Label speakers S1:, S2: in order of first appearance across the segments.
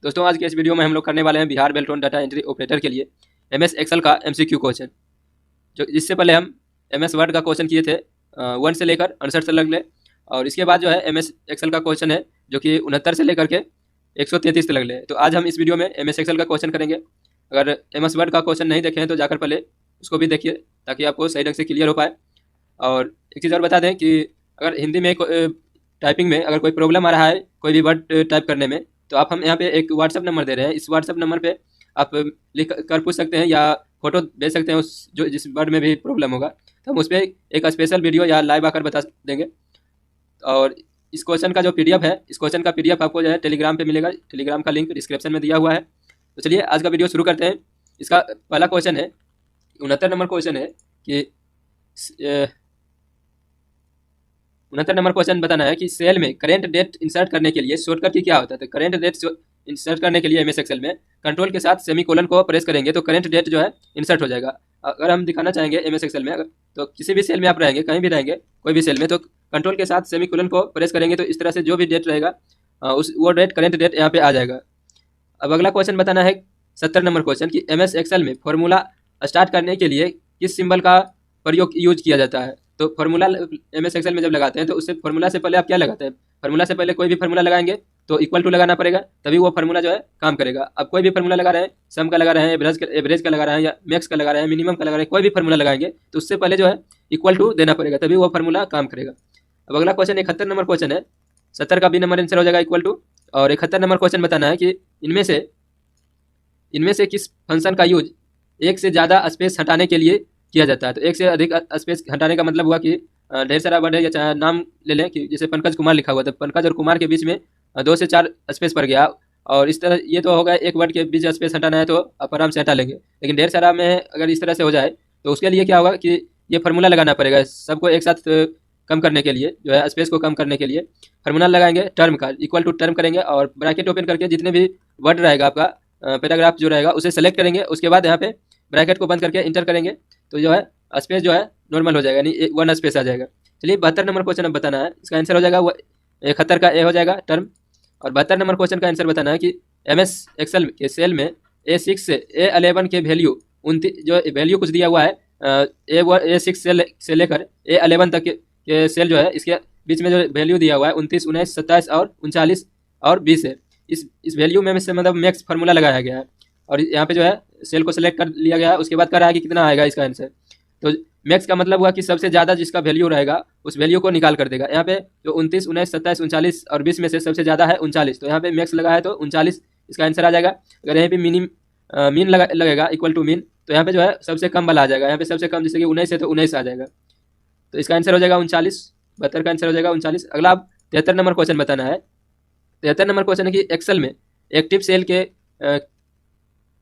S1: दोस्तों आज के इस वीडियो में हम लोग करने वाले हैं Bihar Beltron data entry operator के लिए एमएस एक्सेल का एमसीक्यू क्वेश्चन। जो इससे पहले हम एमएस वर्ड का क्वेश्चन किए थे 1 से लेकर 68 तक ले, और इसके बाद जो है एमएस एक्सेल का क्वेश्चन है जो कि 69 से लेकर के 133 तक ले। तो आज हम इस वीडियो में एमएस एक्सेल का क्वेश्चन करेंगे। अगर एमएस वर्ड का क्वेश्चन नहीं देखे हैं तो जाकर पहले उसको भी देखिए ताकि आपको सही ढंग से क्लियर हो पाए। और एक चीज़ और बता दें कि अगर हिंदी में टाइपिंग में अगर कोई प्रॉब्लम आ रहा है कोई भी वर्ड टाइप करने में, तो आप हम यहाँ पे एक व्हाट्सअप नंबर दे रहे हैं। इस व्हाट्सअप नंबर पे आप लिख कर पूछ सकते हैं या फोटो भेज सकते हैं उस जो जिस वर्ड में भी प्रॉब्लम होगा, तो हम उस पर एक स्पेशल वीडियो या लाइव आकर बता देंगे। और इस क्वेश्चन का जो पीडीएफ है, इस क्वेश्चन का पीडीएफ आपको जो है टेलीग्राम पे मिलेगा। टेलीग्राम का लिंक डिस्क्रिप्शन में दिया हुआ है। तो चलिए आज का वीडियो शुरू करते हैं। इसका पहला क्वेश्चन है 69 नंबर क्वेश्चन है कि 69 नंबर क्वेश्चन बताना है कि सेल में करेंट डेट इंसर्ट करने के लिए शॉर्टकट की क्या होता है। तो करेंट डेट इंसर्ट करने के लिए एमएस एक्सेल में कंट्रोल के साथ सेमीकोलन को प्रेस करेंगे तो करेंट डेट जो है इंसर्ट हो जाएगा। अगर हम दिखाना चाहेंगे एमएस एक्सेल में, तो किसी भी सेल में आप रहेंगे, कहीं भी रहेंगे, कोई भी सेल में, तो कंट्रोल के साथ सेमीकोलन को प्रेस करेंगे तो इस तरह से जो भी डेट रहेगा वो डेट करेंट डेट यहाँ पे आ जाएगा। अब अगला क्वेश्चन बताना है 70 नंबर क्वेश्चन कि एमएस एक्सेल में फॉर्मूला स्टार्ट करने के लिए किस सिंबल का प्रयोग यूज किया जाता है। तो फार्मूला एमएस एक्सेल में जब लगाते हैं तो उससे फार्मूला से पहले आप क्या लगाते हैं, फार्मूला से पहले कोई भी फार्मूला लगाएंगे तो इक्वल टू लगाना पड़ेगा, तभी वो फार्मूला जो है काम करेगा। अब कोई भी फार्मूला लगा रहे हैं, सम का लगा रहे हैं, एवरेज का लगा रहे हैं, या मैक्स का लगा रहे हैं, मिनिमम का लगा रहे हैं, कोई भी फार्मूला लगाएंगे तो उससे पहले जो है इक्वल टू देना पड़ेगा, तभी वो फार्मूला काम करेगा। अब अगला क्वेश्चन 71 नंबर क्वेश्चन है। 70 का बी नंबर आंसर हो जाएगा इक्वल टू। और 71 नंबर क्वेश्चन बताना है कि इनमें से किस फंक्शन का यूज एक से ज़्यादा स्पेस हटाने के लिए किया जाता है। तो एक से अधिक स्पेस हटाने का मतलब हुआ कि ढेर सारा वर्ड है, या चाहे नाम ले लें कि जैसे पंकज कुमार लिखा हुआ था, पंकज और कुमार के बीच में 2 से 4 स्पेस पड़ गया, और इस तरह ये तो होगा एक वर्ड के बीच स्पेस हटाना है तो आप आराम से हटा लेंगे। लेकिन ढेर सारा में अगर इस तरह से हो जाए तो उसके लिए क्या होगा कि ये फार्मूला लगाना पड़ेगा सबको एक साथ कम करने के लिए, जो है स्पेस को कम करने के लिए फार्मूला लगाएंगे टर्म का, इक्वल टू टर्म करेंगे और ब्रैकेट ओपन करके जितने भी वर्ड रहेगा आपका पैराग्राफ जो रहेगा उसे सेलेक्ट करेंगे। उसके बाद यहाँ पे ब्रैकेट को बंद करके इंटर करेंगे तो जो है स्पेस जो है नॉर्मल हो जाएगा, यानी 1 स्पेस आ जाएगा। चलिए 72 नंबर क्वेश्चन अब बताना है। इसका आंसर हो जाएगा 71 का ए हो जाएगा टर्म। और 72 नंबर क्वेश्चन का आंसर बताना है कि एमएस एक्सेल के सेल में A6 से A11 के वैल्यू 29 जो वैल्यू कुछ दिया हुआ है A6 से लेकर A11 तक के सेल जो है, इसके बीच में जो वैल्यू दिया हुआ है 29, 19, 27 और 39 और 20 है। इस वैल्यू में से मतलब मैक्स फार्मूला लगाया गया है और यहाँ पे जो है सेल को सेलेक्ट कर लिया गया है। उसके बाद कह रहा है कि कितना आएगा इसका आंसर। तो मैक्स का मतलब हुआ कि सबसे ज़्यादा जिसका वैल्यू रहेगा उस वैल्यू को निकाल कर देगा। यहाँ पे जो 29, 19, 27, 39 और 20 में से सबसे ज़्यादा है 39, तो यहाँ पे मैक्स लगा है तो 39 इसका आंसर आ जाएगा। अगर यहाँ पे मीन लगेगा इक्वल टू मीन, तो यहाँ पे जो है सबसे कम वाला आ जाएगा। यहाँ पे सबसे कम जैसे कि 19 है तो 19 आ जाएगा, तो इसका आंसर हो जाएगा 39। 72 का आंसर हो जाएगा 39। अगला आप 73 नंबर क्वेश्चन बताना है। 73 नंबर क्वेश्चन है कि एक्सेल में एक्टिव सेल के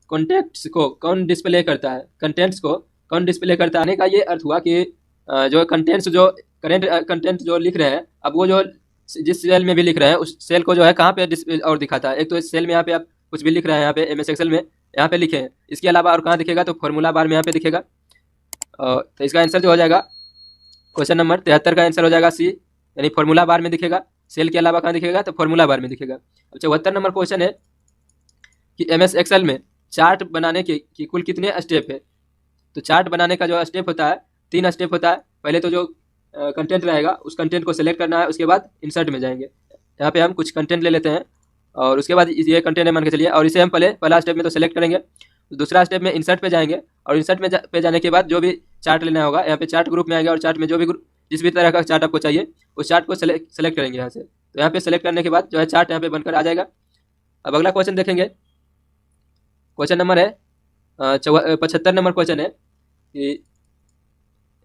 S1: कॉन्टेक्ट्स को कौन डिस्प्ले करता है, कंटेंट्स को कौन डिस्प्ले करता है। आने का ये अर्थ हुआ कि जो कंटेंट्स जो करेंट कंटेंट जो लिख रहे हैं, अब वो जो जिस सेल में भी लिख रहे हैं उस सेल को जो है कहाँ पे डिस्प्ले और दिखाता है। एक तो इस सेल में यहाँ पे आप कुछ भी लिख रहे हैं, यहाँ पे एमएस एक्सेल में यहाँ पे लिखे हैं, इसके अलावा और कहाँ दिखेगा तो फॉर्मूला बार में यहाँ पे दिखेगा। तो इसका आंसर जो हो जाएगा क्वेश्चन नंबर 73 का आंसर हो जाएगा सी, यानी फॉर्मूला बार में दिखेगा। सेल के अलावा कहाँ दिखेगा तो फॉर्मूला बार में दिखेगा। अब 74 नंबर क्वेश्चन है कि एमएस एक्सेल में चार्ट बनाने की कुल कितने स्टेप है। तो चार्ट बनाने का जो स्टेप होता है 3 स्टेप होता है। पहले तो जो कंटेंट रहेगा उस कंटेंट को सेलेक्ट करना है, उसके बाद इंसर्ट में जाएंगे। यहाँ पे हम कुछ कंटेंट ले लेते हैं और उसके बाद ये कंटेंट है मान के चलिए, और इसे हम पहला स्टेप में तो सेलेक्ट करेंगे, दूसरा स्टेप में इंसर्ट पे जाएंगे और इंसर्ट में पे जाने के बाद जो भी चार्ट लेना होगा यहाँ पे चार्ट ग्रुप में आएगा और चार्ट में जो भी जिस भी तरह का चार्ट आपको चाहिए उस चार्ट को सेलेक्ट करेंगे यहाँ से। तो यहाँ पे सेलेक्ट करने के बाद जो है चार्ट यहाँ पे बनकर आ जाएगा। अब अगला क्वेश्चन देखेंगे। क्वेश्चन नंबर है 75 नंबर क्वेश्चन है कि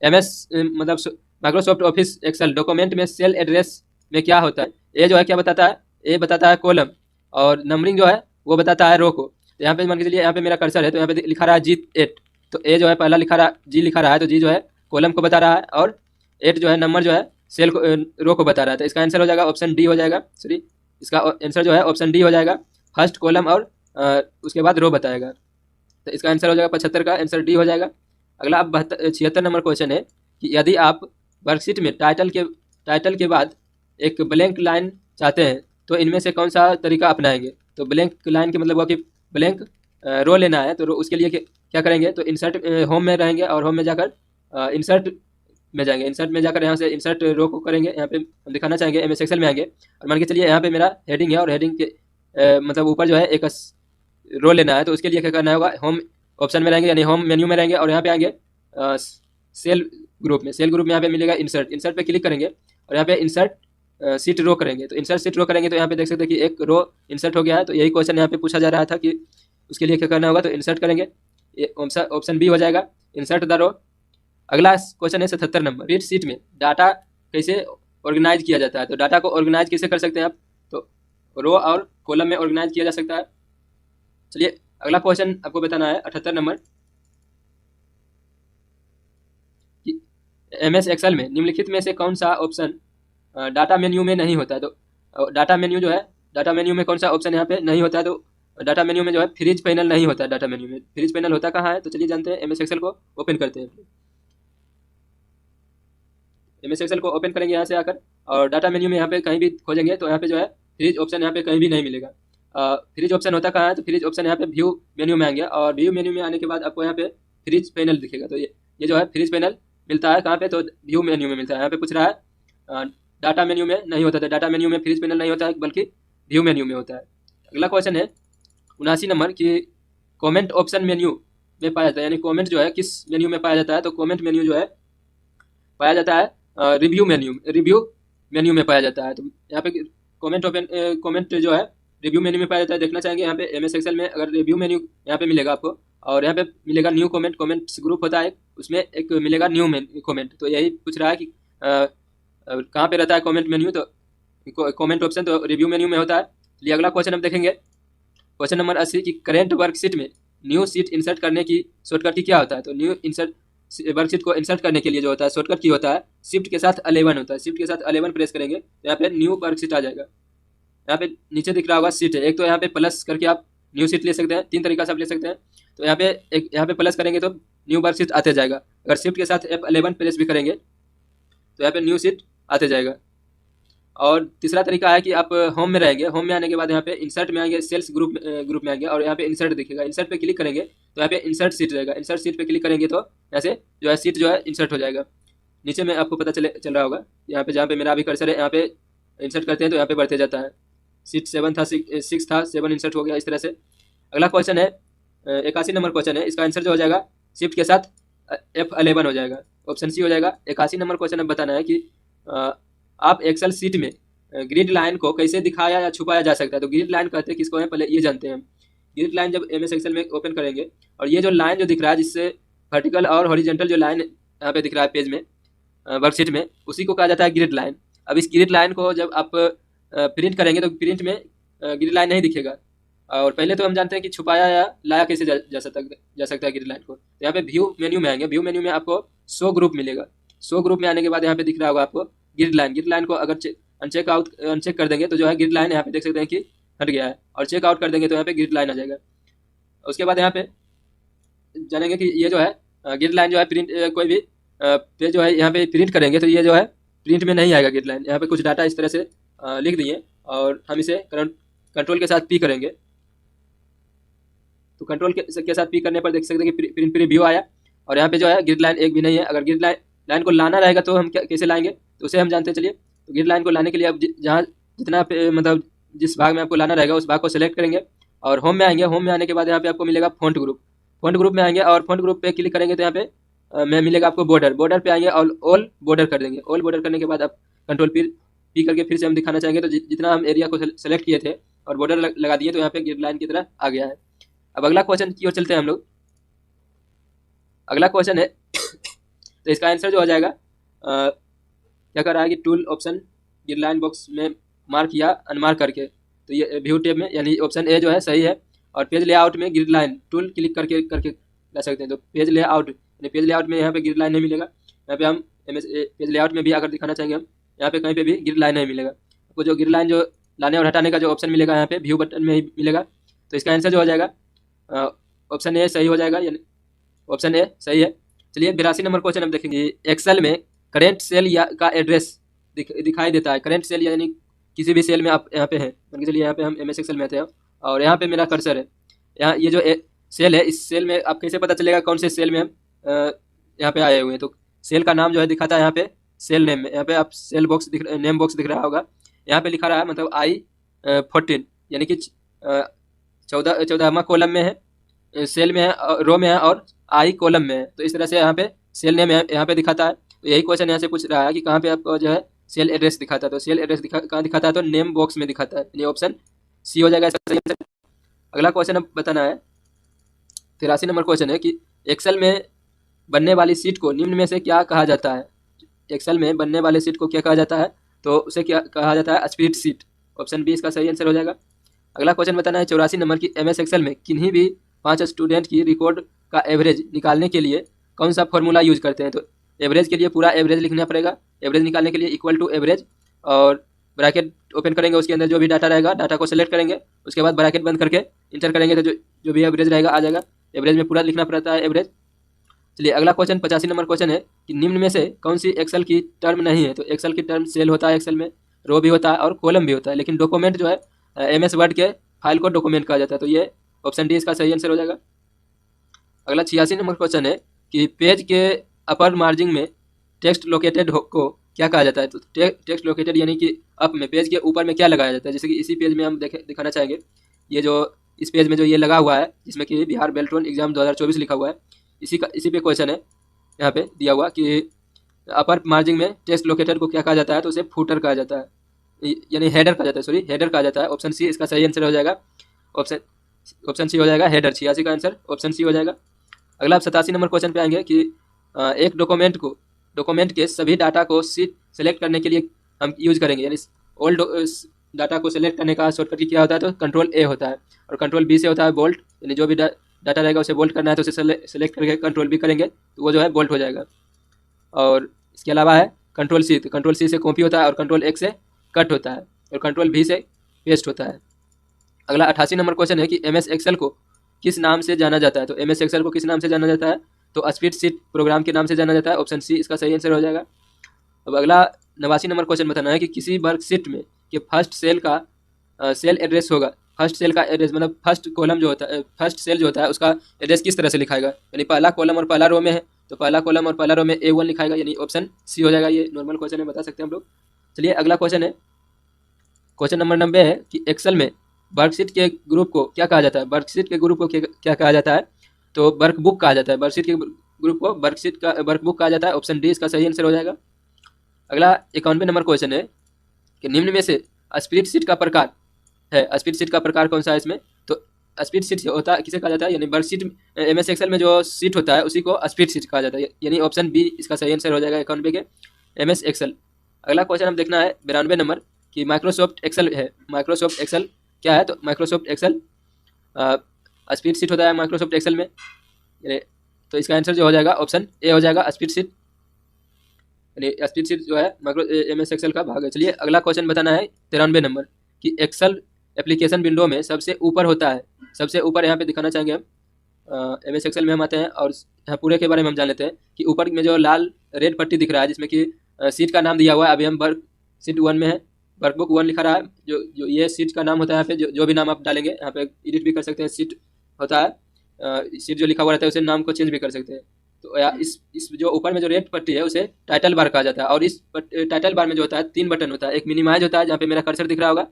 S1: एमएस मतलब माइक्रोसॉफ्ट ऑफिस एक्सेल डॉक्यूमेंट में सेल एड्रेस में क्या होता है। ए जो है क्या बताता है, ए बताता है कॉलम, और नंबरिंग जो है वो बताता है रो को। तो यहाँ पे मान के चलिए यहाँ पे मेरा कर्सर है तो यहाँ पे लिखा रहा है G8, तो ए जो है पहला लिखा रहा जी लिखा रहा है, तो जी जो है कॉलम को बता रहा है और 8 जो है नंबर जो है सेल को रो को बता रहा है। तो इसका आंसर हो जाएगा ऑप्शन डी हो जाएगा। सॉरी, इसका आंसर जो है ऑप्शन डी हो जाएगा, फर्स्ट कॉलम और उसके बाद रो बताएगा। तो इसका आंसर हो जाएगा 75 का आंसर डी हो जाएगा। अगला अब 76 नंबर क्वेश्चन है कि यदि आप वर्कशीट में टाइटल के बाद एक ब्लैंक लाइन चाहते हैं तो इनमें से कौन सा तरीका अपनाएंगे। तो ब्लैंक लाइन के मतलब हुआ कि ब्लैंक रो लेना है। तो उसके लिए क्या करेंगे, तो इंसर्ट होम में रहेंगे और होम में जाकर इंसर्ट में जाएंगे। इंसर्ट में जाकर यहाँ से इंसर्ट रो को करेंगे। यहाँ पे हम दिखाना चाहेंगे एमएस एक्सेल में आएंगे और मान के चलिए यहाँ पे मेरा हेडिंग है और हेडिंग के मतलब ऊपर जो है एक रो लेना है। तो उसके लिए क्या करना होगा, होम ऑप्शन में रहेंगे यानी होम मेन्यू में रहेंगे और यहाँ पे आएंगे सेल ग्रुप में। सेल ग्रुप में यहाँ पे मिलेगा इंसर्ट, इंसर्ट पे क्लिक करेंगे और यहाँ पे इंसर्ट सीट रो करेंगे। तो इंसर्ट सीट रो करेंगे तो यहाँ पे देख सकते हैं कि एक रो इंसर्ट हो गया है। तो यही क्वेश्चन यहाँ पे पूछा जा रहा था कि उसके लिए क्या करना होगा, तो इंसर्ट करेंगे, ऑप्शन बी हो जाएगा इंसर्ट द रो। अगला क्वेश्चन है 77 नंबर, रीड सीट में डाटा कैसे ऑर्गेनाइज किया जाता है। तो डाटा को ऑर्गेनाइज कैसे कर सकते हैं आप, तो रो और कॉलम में ऑर्गेनाइज किया जा सकता है। चलिए अगला क्वेश्चन आपको बताना है 78 नंबर, एमएस एक्सेल में निम्नलिखित में से कौन सा ऑप्शन डाटा मेन्यू में नहीं होता है। तो डाटा मेन्यू जो है, डाटा मेन्यू में कौन सा ऑप्शन यहाँ पे नहीं होता है, तो डाटा मेन्यू में जो है फ्रीज पैनल नहीं होता है। डाटा मेन्यू में फ्रीज पैनल होता कहाँ है, तो चलिए जानते हैं। एमएस एक्सेल को ओपन करते हैं। एमएस एक्सेल को ओपन करेंगे यहाँ से आकर और डाटा मेन्यू में यहाँ पे कहीं भी खोजेंगे तो यहाँ पे जो है फ्रीज ऑप्शन यहाँ पे कहीं भी नहीं मिलेगा। फ्रीज ऑप्शन होता कहाँ है, तो फ्रीज ऑप्शन यहाँ पे व्यू मेन्यू में आएंगे और व्यू मेन्यू में आने के बाद आपको यहाँ पे फ्रीज पैनल दिखेगा। तो ये जो है फ्रीज पैनल मिलता है कहाँ पे, तो व्यू मेन्यू में मिलता है। यहाँ पे पूछ रहा है डाटा मेन्यू में नहीं होता, तो डाटा मेन्यू में फ्रीज पैनल नहीं होता है बल्कि व्यू मेन्यू में होता है। अगला क्वेश्चन है 79 नंबर की कमेंट ऑप्शन मेन्यू में पाया जाता है, यानी कमेंट जो है किस मेन्यू में पाया जाता है। तो कमेंट मेन्यू जो है पाया जाता है रिव्यू मेन्यू में पाया जाता है। तो यहाँ पे कमेंट जो है रिव्यू मेन्यू में पाया जाता है। देखना चाहेंगे यहाँ पे एमएस एक्सेल में अगर रिव्यू मेन्यू यहाँ पे मिलेगा आपको और यहाँ पे मिलेगा न्यू कमेंट्स ग्रुप होता है, उसमें एक मिलेगा न्यू कमेंट। तो यही पूछ रहा है कि कहाँ पे रहता है कमेंट मेन्यू, तो कमेंट ऑप्शन तो रिव्यू मेन्यू में होता है। चलिए अगला क्वेश्चन हम देखेंगे, क्वेश्चन नंबर 80 की करेंट वर्कशीट में न्यू सीट इंसर्ट करने की शॉर्टकट की क्या होता है। तो न्यू इंसर्ट वर्कशीट को इंसर्ट करने के लिए जो होता है शॉर्टकट की होता है शिफ्ट के साथ 11 होता है। शिफ्ट के साथ 11 प्रेस करेंगे तो यहाँ पे न्यू वर्कशीट आ जाएगा। यहाँ पे नीचे दिख रहा होगा सीट है, एक तो यहाँ पे प्लस करके आप न्यू सीट ले सकते हैं, 3 तरीका से आप ले सकते हैं। तो यहाँ पे प्लस करेंगे तो न्यू वर्कशीट आते जाएगा। अगर शिफ्ट के साथ F11 प्रेस भी करेंगे तो यहाँ पे न्यू सीट आते जाएगा। और तीसरा तरीका है कि आप होम में रहेंगे, होम में आने के बाद यहाँ पे इंसर्ट में आएंगे, सेल्स ग्रुप में आएंगे और यहाँ पे इंसर्ट दिखेगा। इंसर्ट पे क्लिक करेंगे तो यहाँ पे इंसर्ट सीट रहेगा। इंसर्ट सीट पे क्लिक करेंगे तो यहाँ से जो है सीट जो है इंसर्ट हो जाएगा। नीचे में आपको पता चल रहा होगा यहाँ पे, जहाँ पे मेरा अभी कर्सर है यहाँ पे इंसर्ट करते हैं तो यहाँ पे बढ़ते जाता है। सीट 7 था, 6 था, 7 इंसर्ट हो गया इस तरह से। अगला क्वेश्चन है 81 नंबर क्वेश्चन है, इसका आंसर जो हो जाएगा शिफ्ट के साथ F11 हो जाएगा, ऑप्शन सी हो जाएगा। 81 नंबर क्वेश्चन अब बताना है कि आप एक्सेल सीट में ग्रिड लाइन को कैसे दिखाया या छुपाया जा सकता है। तो ग्रिड लाइन कहते हैं किसको है, पहले ये जानते हैं। ग्रिड लाइन जब एमएस एक्सेल में ओपन करेंगे और ये जो लाइन जो दिख रहा है जिससे वर्टिकल और हॉरिजॉन्टल जो लाइन यहाँ पे दिख रहा है पेज में वर्कशीट में, उसी को कहा जाता है ग्रिड लाइन। अब इस ग्रिड लाइन को जब आप प्रिंट करेंगे तो प्रिंट में ग्रिड लाइन नहीं दिखेगा। और पहले तो हम जानते हैं कि छुपाया या लाया कैसे जा सकता है ग्रिड लाइन को। तो यहाँ पे व्यू मेन्यू में आएंगे, व्यू मेन्यू में आपको शो ग्रुप मिलेगा। शो ग्रुप में आने के बाद यहाँ पे दिख रहा होगा आपको ग्रिड लाइन। ग्रिड लाइन को अगर अनचेक कर देंगे तो जो है ग्रिड लाइन यहाँ पे देख सकते हैं कि हट गया है, और चेक आउट कर देंगे तो यहाँ पे ग्रिड लाइन आ जाएगा। उसके बाद यहाँ पे जानेंगे कि ये जो है ग्रिड लाइन जो है प्रिंट कोई भी पेज जो है यहाँ पे प्रिंट करेंगे तो ये जो है प्रिंट में नहीं आएगा ग्रिड लाइन। यहाँ पे कुछ डाटा इस तरह से लिख दिए और हम इसे कंट्रोल के साथ पी करेंगे। तो कंट्रोल के साथ पी करने पर देख सकते हैं कि प्रिंट प्रीव्यू आया और यहाँ पे जो है ग्रिड लाइन एक भी नहीं है। अगर ग्रिड लाइन को लाना रहेगा तो हम कैसे लाएंगे, तो उसे हम जानते हैं। चलिए, तो ग्रिड लाइन को लाने के लिए आप जहाँ जितना मतलब जिस भाग में आपको लाना रहेगा उस भाग को सिलेक्ट करेंगे और होम में आएंगे। होम में आने के बाद यहाँ पे आपको मिलेगा फॉन्ट ग्रुप। फॉन्ट ग्रुप में आएंगे और फॉन्ट ग्रुप पे क्लिक करेंगे तो यहाँ पे मिलेगा आपको बॉर्डर पे आएंगे और ऑल बॉर्डर कर देंगे। ऑल बॉर्डर करने के बाद आप कंट्रोल पी करके फिर से हम दिखाना चाहेंगे तो जितना हम एरिया को सेलेक्ट किए थे और बॉर्डर लगा दिए तो यहाँ पे ग्रिड लाइन की तरह आ गया है। अब अगला क्वेश्चन की ओर चलते हैं हम लोग। अगला क्वेश्चन है तो इसका आंसर जो हो जाएगा क्या कर रहा है कि tool option grid line box में मार्क या अनमार्क करके, तो ये व्यू टेब में यानी ऑप्शन ए जो है सही है। और पेज लेआउट में ग्रिड लाइन टूल क्लिक करके ला सकते हैं। तो पेज लेआउट में यहाँ पे ग्रिड लाइन नहीं मिलेगा। यहाँ पे हम पेज लेआउट में भी अगर दिखाना चाहेंगे हम, यहाँ पे कहीं पे भी ग्रिड लाइन नहीं मिलेगा आपको। जो ग्रिड लाइन जो लाने और हटाने का जो ऑप्शन मिलेगा यहाँ पे व्यू बटन में ही मिलेगा। तो इसका आंसर जो हो जाएगा ऑप्शन ए सही हो जाएगा, यानी ऑप्शन ए सही है। चलिए 82 नंबर क्वेश्चन हम देखेंगे। एक्सेल में करेंट सेल का एड्रेस दिखाई देता है। करेंट सेल यानी किसी भी सेल में आप यहाँ पे हैं, मान के चलिए यहाँ पे हम एमएस एक्सेल में थे और यहाँ पे मेरा कर्सर है। यहाँ ये जो सेल है, इस सेल में आप कैसे पता चलेगा कौन से सेल में हम यहाँ पे आए हुए हैं? तो सेल का नाम जो है दिखाता है यहाँ पे सेल नेम में। यहाँ पे आप सेल बॉक्स नेम बॉक्स दिख रहा होगा, यहाँ पे लिखा रहा है मतलब I14 यानी कि 14वां कॉलम में है, सेल में है, रो में है और I कॉलम में है। तो इस तरह से यहाँ पे सेल नेम यहाँ पे दिखाता है। तो यही क्वेश्चन यहाँ से पूछ रहा है कि कहाँ पे आपको जो है सेल एड्रेस दिखाता है। तो सेल एड्रेस कहाँ दिखाता है? तो नेम बॉक्स में दिखाता है, यानी ऑप्शन सी हो जाएगा इसका सही आंसर। अगला क्वेश्चन अब बताना है 83 नंबर क्वेश्चन है कि एक्सेल में बनने वाली सीट को निम्न में से क्या कहा जाता है? एक्सेल में बनने वाले सीट को क्या कहा जाता है? तो उसे क्या कहा जाता है? स्प्रेडशीट। ऑप्शन बी इसका सही आंसर हो जाएगा। अगला क्वेश्चन बताना है 84 नंबर की MS एक्सेल में किन्हीं भी 5 स्टूडेंट की रिकॉर्ड का एवरेज निकालने के लिए कौन सा फॉर्मूला यूज करते हैं? तो एवरेज के लिए पूरा एवरेज लिखना पड़ेगा। एवरेज निकालने के लिए इक्वल टू एवरेज और ब्रैकेट ओपन करेंगे, उसके अंदर जो भी डाटा रहेगा डाटा को सेलेक्ट करेंगे, उसके बाद ब्रैकेट बंद करके इंटर करेंगे तो जो भी एवरेज रहेगा आ जाएगा। एवरेज में पूरा लिखना पड़ता है एवरेज। चलिए अगला क्वेश्चन 85 नंबर क्वेश्चन है कि निम्न में से कौन सी एक्सेल की टर्म नहीं है? तो एक्सेल की टर्म सेल होता है, एक्सेल में रो भी होता है और कॉलम भी होता है, लेकिन डॉक्यूमेंट जो है MS वर्ड के फाइल को डॉक्यूमेंट कहा जाता है। तो ये ऑप्शन डी इसका सही आंसर हो जाएगा। अगला 86 नंबर क्वेश्चन है कि पेज के अपर मार्जिन में टेक्स्ट लोकेटेड को क्या कहा जाता है? तो टेक्स्ट लोकेटेड यानी कि अप में पेज के ऊपर में क्या लगाया जाता है? जैसे कि इसी पेज में हम दिखाना चाहेंगे, ये जो इस पेज में जो ये लगा हुआ है जिसमें कि बिहार बेल्ट्रॉन एग्जाम 2024 लिखा हुआ है, इसी पे क्वेश्चन है यहाँ पे दिया हुआ कि अपर मार्जिन में टेक्स्ट लोकेटर को क्या कहा जाता है? तो उसे फूटर कहा जाता है, यानी हेडर कहा जाता है, सॉरी हेडर कहा जाता है। ऑप्शन सी इसका सही आंसर हो जाएगा। ऑप्शन सी हो जाएगा हेडर। 86 का आंसर ऑप्शन सी हो जाएगा। अगला आप 87 नंबर क्वेश्चन पे आएंगे कि एक डॉक्यूमेंट के सभी डाटा को सीट सेलेक्ट करने के लिए हम यूज करेंगे, यानी ओल्ड डाटा को सेलेक्ट करने का शॉर्टकट क्या होता है? तो कंट्रोल A होता है और कंट्रोल B से होता है बोल्ट, यानी जो भी डाटा रहेगा उसे बोल्ट करना है तो उसे सेलेक्ट करके कंट्रोल B करेंगे तो वो जो है बोल्ट हो जाएगा। और इसके अलावा है कंट्रोल C, तो कंट्रोल C से कॉपी होता है और कंट्रोल X से कट होता है और कंट्रोल V से पेस्ट होता है। अगला 88 नंबर क्वेश्चन है कि MS एक्सेल को किस नाम से जाना जाता है? तो MS एक्सेल को किस नाम से जाना जाता है? तो स्प्रेडशीट प्रोग्राम के नाम से जाना जाता है। ऑप्शन सी इसका सही आंसर हो जाएगा। अब अगला 89 नंबर क्वेश्चन बताना है कि किसी वर्कशीट में कि फर्स्ट सेल का सेल एड्रेस होगा। फर्स्ट सेल का एड्रेस मतलब फर्स्ट कॉलम जो होता है, फर्स्ट सेल जो होता है उसका एड्रेस किस तरह से लिखाएगा? यानी पहला कॉलम और पहला रो में है तो पहला कॉलम और पहला रो में A1 लिखाएगा, यानी ऑप्शन सी हो जाएगा। ये नॉर्मल क्वेश्चन है, बता सकते हैं हम लोग। चलिए अगला क्वेश्चन है, क्वेश्चन नंबर 90 है कि एक्सेल में वर्कशीट के ग्रुप को क्या कहा जाता है? वर्कशीट के ग्रुप को क्या कहा जाता है? तो वर्कबुक कहा जाता है। वर्कशीट के ग्रुप को वर्कबुक कहा जाता है। ऑप्शन डी इसका सही आंसर हो जाएगा। अगला 91 नंबर क्वेश्चन है कि निम्न में से स्प्रेडशीट का प्रकार है, स्प्रेडशीट का प्रकार कौन सा है इसमें? तो स्प्रेडशीट होता है किसे कहा जाता है? यानी वर्कशीट MS एक्सेल में जो सीट होता है उसी को स्प्रेडशीट कहा जाता है, यानी ऑप्शन बी इसका सही आंसर हो जाएगा 91 के MS एक्सेल। अगला क्वेश्चन हम देखना है 92 नंबर कि माइक्रोसॉफ्ट एक्सेल है। माइक्रोसॉफ्ट एक्सेल क्या है? तो माइक्रोसॉफ्ट एक्सेल स्प्रेडशीट होता है माइक्रोसॉफ्ट एक्सेल में, तो इसका आंसर जो हो जाएगा ऑप्शन ए हो जाएगा स्प्रेडशीट, यानी स्प्रेडशीट जो है MS एक्सेल का भाग है। चलिए अगला क्वेश्चन बताना है 93 नंबर कि एक्सेल एप्लीकेशन विंडो में सबसे ऊपर होता है, सबसे ऊपर यहाँ पे दिखाना चाहेंगे हम। MS एक्सेल में हम आते हैं और यहाँ पूरे के बारे में हम जान लेते हैं कि ऊपर में जो लाल रेड पट्टी दिख रहा है जिसमें कि सीट का नाम दिया हुआ है, अभी हम वर्कशीट 1 में है, वर्कबुक 1 लिखा रहा है। जो ये सीट का नाम होता है, यहाँ पे जो भी नाम आप डालेंगे यहाँ पे एडिट भी कर सकते हैं। सीट होता है, सीट जो लिखा हुआ रहता है उसे नाम को चेंज भी कर सकते हैं। तो इस जो ऊपर में जो रेड पट्टी है उसे टाइटल बार कहा जाता है। और इस टाइटल बार में जो होता है 3 बटन होता है, एक मिनिमाइज होता है जहाँ पे मेरा कर्सर दिख रहा होगा,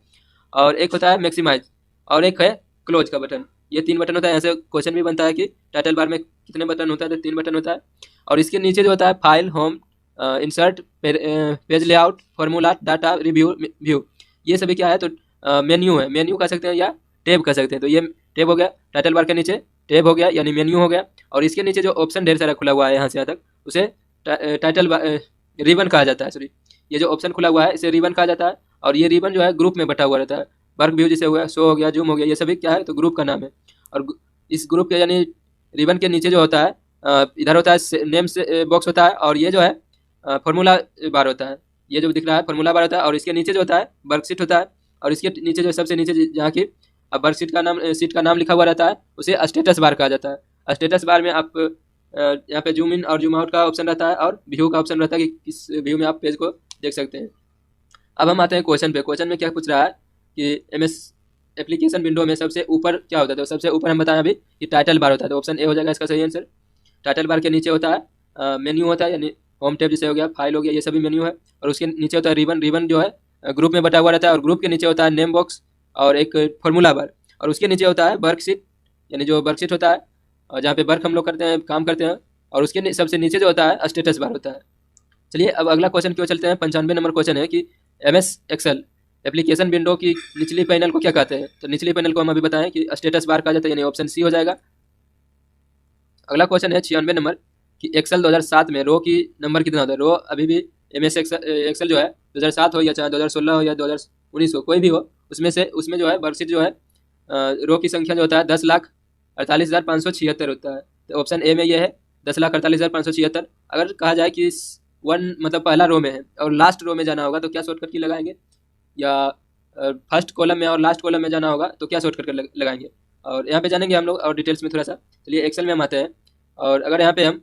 S1: और एक होता है मैक्सिमाइज, और एक है क्लोज का बटन। ये 3 बटन होता है। ऐसे क्वेश्चन भी बनता है कि टाइटल बार में कितने बटन होता है? तो 3 बटन होता है। और इसके नीचे जो होता है file, home, insert, page layout, formula, data, review, view, ये सभी क्या है? तो मेन्यू है, मेन्यू कह सकते हैं या टैब कह सकते हैं। तो ये टैब हो गया, टाइटल बार के नीचे टैब हो गया यानी मेन्यू हो गया। और इसके नीचे जो ऑप्शन ढेर सारा खुला हुआ है यहाँ से यहाँ तक, उसे टाइटल रिबन कहा जाता है। सॉरी, ये जो ऑप्शन खुला हुआ है इसे रिबन कहा जाता है। और ये रिबन जो है ग्रुप में बटा हुआ रहता है। वर्क व्यू जैसे हुआ, शो हो गया, जूम हो गया, ये सभी क्या है? तो ग्रुप का नाम है। और इस ग्रुप के यानी रिबन के नीचे जो होता है इधर होता है नेम से बॉक्स होता है, और ये जो है फॉर्मूला बार होता है। ये जो दिख रहा है फॉर्मूला बार होता है। और इसके नीचे जो होता है वर्कशीट होता है। और इसके नीचे जो सबसे नीचे जहाँ की वर्कशीट का नाम, सीट का नाम लिखा हुआ रहता है, उसे स्टेटस बार कहा जाता है। स्टेटस बार में आप यहाँ पे जूम इन और जूम आउट का ऑप्शन रहता है और व्यू का ऑप्शन रहता है कि किस व्यू में आप पेज को देख सकते हैं। अब हम आते हैं क्वेश्चन पे। क्वेश्चन में क्या पूछ रहा है कि MS एप्लीकेशन विंडो में सबसे ऊपर क्या होता है, तो सबसे ऊपर हम बताएं अभी कि टाइटल बार होता है। तो ऑप्शन ए हो जाएगा इसका सही आंसर। टाइटल बार के नीचे होता है मेन्यू होता है, यानी होम टैब जैसे हो गया, फाइल हो गया, ये सभी मेन्यू है। और उसके नीचे होता है रिबन। रिबन जो है ग्रुप में बटा हुआ रहता है, और ग्रुप के नीचे होता है नेम बॉक्स और एक फॉर्मूला बार। और उसके नीचे होता है वर्कशीट, यानी जो वर्कशीट होता है और जहाँ पे वर्क हम लोग करते हैं, काम करते हैं। और उसके सबसे नीचे जो होता है स्टेटस बार होता है। चलिए अब अगला क्वेश्चन की ओर चलते हैं। 95 नंबर क्वेश्चन है कि MS एक्सेल एप्लीकेशन विंडो की निचली पैनल को क्या कहते हैं। तो निचली पैनल को हम अभी बताएं कि स्टेटस बार कहा जाता है, यानी ऑप्शन सी हो जाएगा। अगला क्वेश्चन है 96 नंबर कि एक्सेल 2007 में रो की नंबर कितना होता है। रो अभी भी MS एक्सेल जो है 2007 हो या चाहे 2016 हो या 2019 हो, कोई भी हो, उसमें जो है वर्कशीट जो है रो की संख्या जो होता है 10,48,576 होता है। तो ऑप्शन ए में ये है 10,48,576। अगर कहा जाए कि वन मतलब पहला रो में है और लास्ट रो में जाना होगा तो क्या शॉर्टकट की लगाएंगे, या फर्स्ट कॉलम में और लास्ट कॉलम में जाना होगा तो क्या शॉर्टकट लगाएंगे। और यहाँ पे जानेंगे हम लोग और डिटेल्स में थोड़ा सा। चलिए एक्सेल में हम आते हैं, और अगर यहाँ पे हम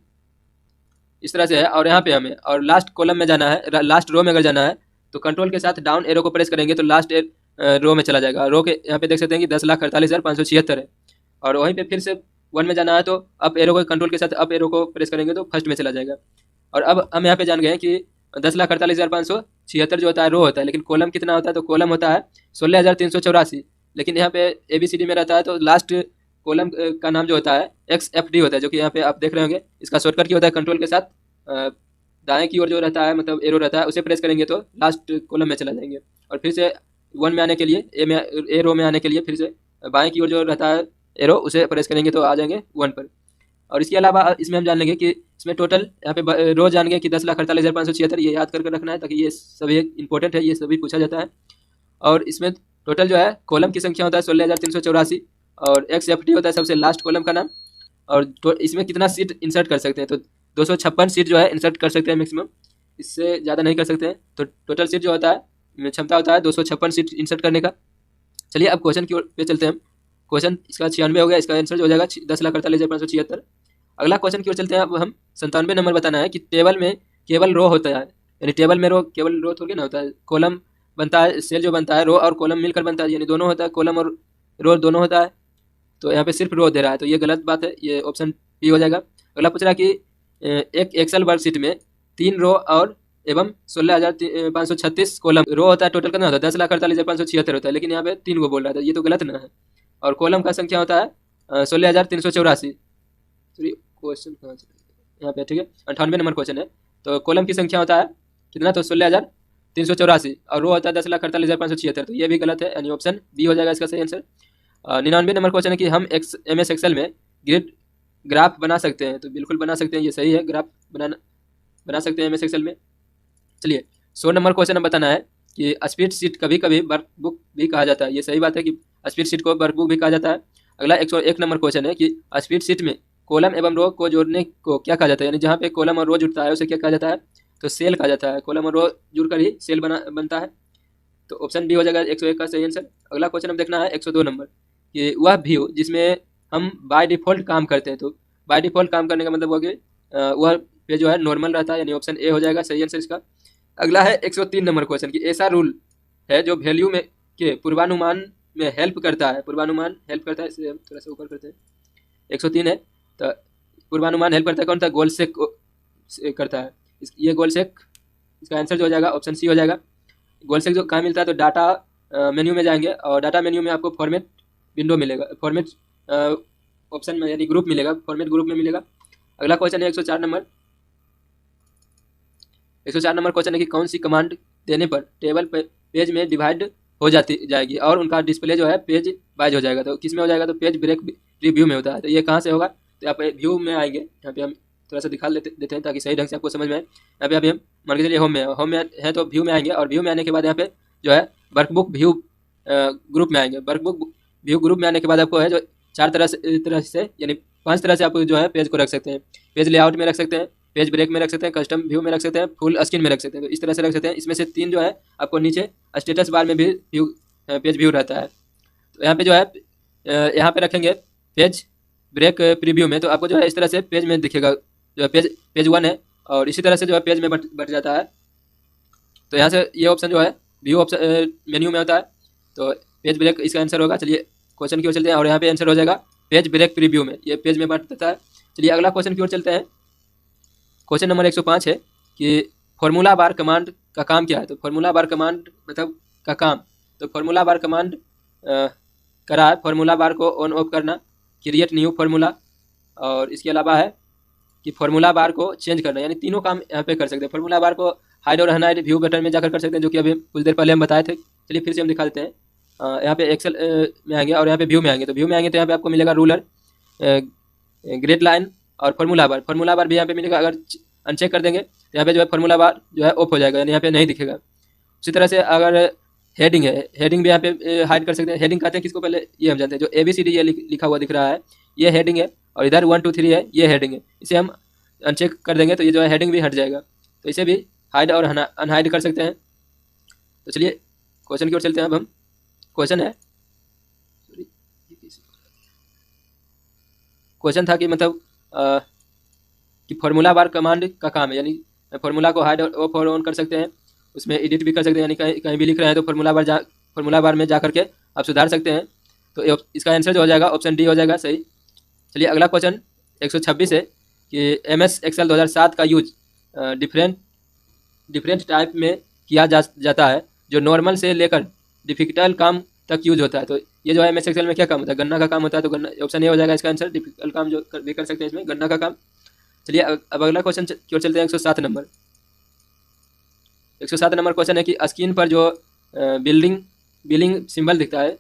S1: इस तरह से है और यहाँ पे हमें और लास्ट कॉलम में जाना है, लास्ट रो में अगर जाना है तो कंट्रोल के साथ डाउन एरो को प्रेस करेंगे तो लास्ट रो में चला जाएगा। रो के यहाँ पे देख सकते हैं कि 10,48,576 है। और वहीं पे फिर से वन में जाना है तो अप एरो को कंट्रोल के साथ अप एरो को प्रेस करेंगे तो फर्स्ट में चला जाएगा। और अब हम यहाँ पे जान गए कि 10,48,576 जो होता है रो होता है, लेकिन कॉलम कितना होता है, तो कॉलम होता है 16,384। लेकिन यहाँ पे ABCD में रहता है तो लास्ट कॉलम का नाम जो होता है XFD होता है, जो कि यहाँ पे आप देख रहे होंगे। इसका शॉर्टकट की होता है कंट्रोल के साथ दाएं की ओर जो रहता है मतलब एरो रहता है उसे प्रेस करेंगे तो लास्ट कॉलम में चला जाएंगे। और फिर से वन में आने के लिए ए रो में आने के लिए फिर से बाएं की ओर जो रहता है एरो उसे प्रेस करेंगे तो आ जाएंगे वन पर। और इसके अलावा इसमें हम जान लेंगे कि इसमें टोटल यहाँ पे रोज जान गए कि 10,48,576, ये याद करके रखना है ताकि ये सभी इंपॉर्टेंट है, ये सभी पूछा जाता है। और इसमें टोटल जो है कॉलम की संख्या होता है 16,384, और XFD होता है सबसे लास्ट कॉलम का नाम। और तो इसमें कितना सीट इंसर्ट कर सकते हैं, तो 256 सीट जो है इंसर्ट कर सकते हैं मैक्सिमम, इससे ज़्यादा नहीं कर सकते हैं। तो टोटल सीट जो होता है क्षमता होता है 256 सीट इंसर्ट करने का। चलिए अब क्वेश्चन की ओर पे चलते हैं। क्वेश्चन इसका 96 हो गया, इसका आंसर जो हो जाएगा 10,48,576। अगला क्वेश्चन की ओर चलते हैं। अब हम 97 नंबर बताना है कि टेबल में केवल रो होता है, यानी टेबल में रो केवल रो थोड़ी ना होता है, कॉलम बनता है, सेल जो बनता है रो और कॉलम मिलकर बनता है, यानी दोनों होता है, कॉलम और रो दोनों होता है। तो यहाँ पे सिर्फ रो दे रहा है तो ये गलत बात है, ये ऑप्शन बी हो जाएगा। अगला पूछ रहा है कि एक एक्सेल वर्कशीट में 3 रो और एवं 16,536 कॉलम। रो होता है टोटल कितना होता है 10,48,576 होता है, लेकिन यहाँ पे 3 को बोल रहा था, ये तो गलत ना है। और कॉलम का संख्या होता है 16,384। क्वेश्चन कहाँ यहाँ पे, ठीक है 98 नंबर क्वेश्चन है। तो कॉलम की संख्या होता है कितना, तो 16,384, और रो होता है 10,48,576, तो ये भी गलत है, यानी ऑप्शन बी हो जाएगा इसका सही आंसर। 99 नंबर क्वेश्चन है कि हम MS एक्सेल में ग्राफ बना सकते हैं, तो बिल्कुल बना सकते हैं, ये सही है, ग्राफ बना सकते हैं MS एक्सेल में। चलिए 100 नंबर क्वेश्चन हम बताना है कि स्प्रेड शीट कभी कभी वर्कबुक भी कहा जाता है, ये सही बात है कि स्प्रेड शीट को वर्कबुक भी कहा जाता है। अगला 101 नंबर क्वेश्चन है कि स्प्रेड शीट में कॉलम एवं रो को जोड़ने को क्या कहा जाता है, यानी जहाँ पे कॉलम और रो जुड़ता है उसे क्या कहा जाता है, तो सेल कहा जाता है। कॉलम और रो जुड़कर ही सेल बनता है, तो ऑप्शन डी हो जाएगा 101 का सही आंसर। अगला क्वेश्चन हम देखना है 102 नंबर कि वह व्यू जिसमें हम बाय डिफ़ॉल्ट काम करते हैं, तो बाय डिफ़ॉल्ट काम करने का मतलब हुआ कि वह पे जो है नॉर्मल रहता है, यानी ऑप्शन ए हो जाएगा सही आंसर इसका। अगला है 103 नंबर क्वेश्चन कि ऐसा रूल है जो वैल्यू में के पूर्वानुमान में हेल्प करता है, पूर्वानुमान हेल्प करता है, इसे हम थोड़ा सा ऊपर करते हैं। 103 है तो पूर्वानुमान हेल्प करता है कौन सा, गोल सेक करता है, ये गोल सेक इसका आंसर जो हो जाएगा ऑप्शन सी हो जाएगा। गोल सेक जो कहाँ मिलता है, तो डाटा मेन्यू में जाएंगे और डाटा मेन्यू में आपको फॉर्मेट विंडो मिलेगा, फॉर्मेट ऑप्शन में यानी ग्रुप मिलेगा, फॉर्मेट ग्रुप में मिलेगा। अगला क्वेश्चन है 104 नंबर। 104 नंबर क्वेश्चन है कि कौन सी कमांड देने पर टेबल पेज में डिवाइड हो जाएगी और उनका डिस्प्ले जो है पेज वाइज हो जाएगा, तो किस में हो जाएगा, तो पेज ब्रेक रिव्यू में होता है। तो ये कहाँ से होगा, तो आप व्यू में आएंगे, यहाँ पे हम थोड़ा सा दिखा देते हैं ताकि सही ढंग से आपको समझ में आए। यहाँ पे अभी हम मान के चलिए होम में है तो व्यू में आएंगे, और व्यू में आने के बाद यहाँ पे जो है वर्कबुक व्यू ग्रुप में आएंगे। वर्कबुक व्यू ग्रुप में आने के बाद आपको है जो 4 तरह से यानी 5 तरह से आप जो है पेज को रख सकते हैं। पेज लेआउट में रख सकते हैं, पेज ब्रेक में रख सकते हैं, कस्टम व्यू में रख सकते हैं, फुल स्क्रीन में रख सकते हैं, तो इस तरह से रख सकते हैं। इसमें से 3 जो है आपको नीचे स्टेटस बार में भी पेज व्यू रहता है। तो यहाँ पे जो है यहाँ पे रखेंगे पेज ब्रेक प्रीव्यू में, तो आपको जो है इस तरह से पेज में दिखेगा, जो है पेज 1 है, और इसी तरह से जो है पेज में बट जाता है। तो यहाँ से ये ऑप्शन जो है व्यू ऑप्शन मेन्यू में होता है, तो पेज ब्रेक इसका आंसर होगा। चलिए क्वेश्चन की ओर चलते हैं और यहाँ पे आंसर हो जाएगा पेज ब्रेक प्रीव्यू में, ये पेज में बांट देता है। चलिए अगला क्वेश्चन की ओर चलते हैं। क्वेश्चन नंबर 105 है कि फॉर्मूला बार कमांड का काम क्या है। तो फॉर्मूला बार कमांड मतलब का काम, तो फॉर्मूला बार कमांड करा है फॉर्मूला बार को ऑन ऑफ करना, क्रिएट न्यू फार्मूला, और इसके अलावा है कि फॉर्मूला बार को चेंज करना, यानी तीनों काम यहाँ पे कर सकते हैं। फॉर्मूला बार को हाइड और अनहाइड व्यू बटन में जाकर कर सकते हैं, जो कि अभी कुछ देर पहले हम बताए थे। चलिए फिर से हम दिखा देते हैं। यहाँ पे एक्सेल में आएंगे और यहाँ पे व्यू में आएंगे, तो व्यू में आएंगे तो यहाँ पे आपको मिलेगा रूलर, ग्रेड लाइन और फॉर्मूला बार। फॉर्मूला बार भी यहाँ पे मिलेगा, अगर अनचेक कर देंगे तो यहाँ पे जो है फॉर्मूला बार जो है ऑफ हो जाएगा, यानी यहाँ पे नहीं दिखेगा। उसी तरह से अगर हेडिंग है, हेडिंग भी यहाँ पे हाइड कर सकते हैं। हेडिंग कहते हैं किसको, पहले ये हम जानते हैं, जो ABCD ये लिखा हुआ दिख रहा है ये हेडिंग है, और इधर 1 2 3 है ये हेडिंग है। इसे हम अनचेक कर देंगे तो ये जो है हेडिंग भी हट जाएगा, तो इसे भी हाइड और अनहाइड कर सकते हैं। तो चलिए क्वेश्चन की ओर चलते हैं। अब हम क्वेश्चन है, क्वेश्चन था कि मतलब कि फॉर्मूला बार कमांड का काम है, यानी फॉर्मूला को हाइड ऑफ और ऑन कर सकते हैं, उसमें एडिट भी कर सकते हैं, यानी कहीं भी लिख रहे हैं तो फॉर्मूला बार में जा करके आप सुधार सकते हैं। तो इसका आंसर जो हो जाएगा ऑप्शन डी हो जाएगा सही। चलिए अगला क्वेश्चन 126 है कि MS एक्सेल 2007 का यूज डिफरेंट टाइप में किया जाता है, जो नॉर्मल से लेकर डिफिकल्ट काम तक यूज होता है। तो ये जो है MS एक्सेल में क्या काम होता है, गणना का काम होता है। तो गणना ऑप्शन ए हो जाएगा इसका आंसर, डिफिकल्ट काम जो भी कर सकते हैं इसमें, गणना का काम। चलिए अब अगला क्वेश्चन की ओर चलते हैं। 107 नंबर 107 नंबर क्वेश्चन है कि स्क्रीन पर जो बिलिंग सिंबल दिखता है,